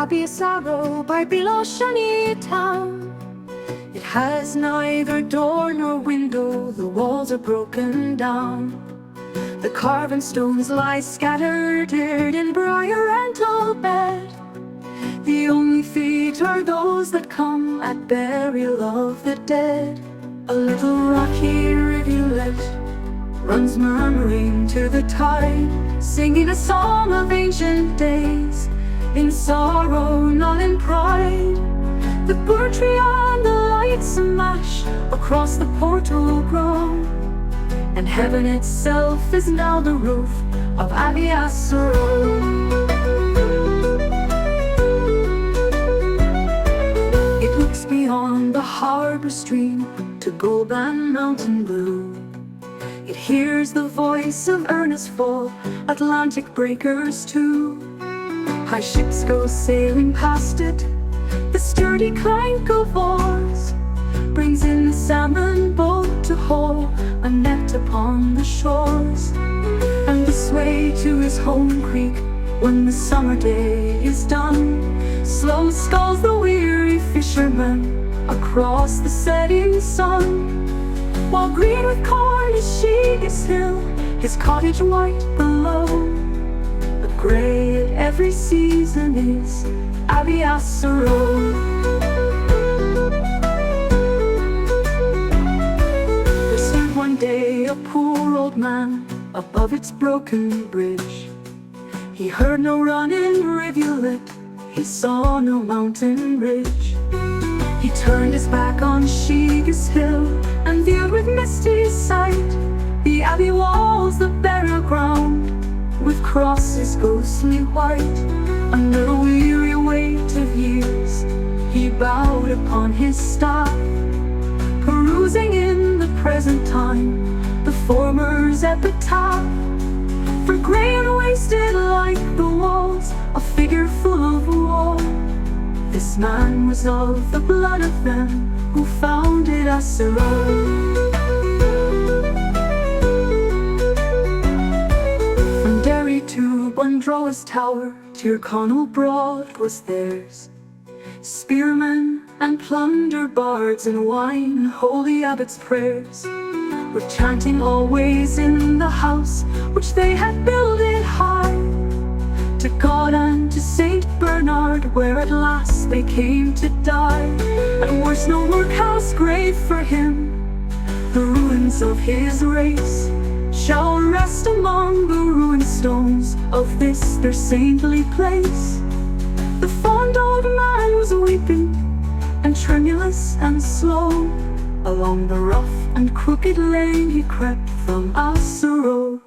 Abbey Assaroe by Ballyshannon town. It has neither door nor window, the walls are broken down. The carven stones lie scattered in briar and tall bed. The only feet are those that come at burial of the dead. A little rocky rivulet runs murmuring to the tide, singing a song of ancient days, in sorrow, not in pride. The birch tree and the lights smash across the portal ground, and heaven itself is now the roof of Abbey Assaroe. It looks beyond the harbour stream to Goulburn mountain blue. It hears the voice of Erne's full Atlantic breakers too. High ships go sailing past it, the sturdy clank of oars brings in the salmon boat to haul a net upon the shores. And this way to his home creek, when the summer day is done, slow sculls the weary fisherman across the setting sun. While green with corn is Sheegus Hill, his cottage white below, but grey at every season is Abbey Assaroe. There stood one day a poor old man above its broken bridge. He heard no running rivulet, he saw no mountain ridge. He turned his back on Sheegus Hill and viewed with misty sight the abbey walls, the burial ground, with crosses ghostly white. Under a weary weight of years, he bowed upon his staff, perusing in the present time the former's epitaph. For grey and wasted like the walls, a figure full of woe, this man was of the blood of them who founded Assaroe. From Derry to Bundrowa's tower, Tyrconnell broad was theirs. Spearmen and plunder bards and wine, holy abbot's prayers were chanting always in the house which they had builded high, to God and to Saint Bernard, where at last they came to die. And worse, no workhouse grave for him, the ruins of his race shall rest among the ruined stones of this their saintly place. The fond old man was weeping, and tremulous and slow, along the rough and crooked lane he crept from Assaroe.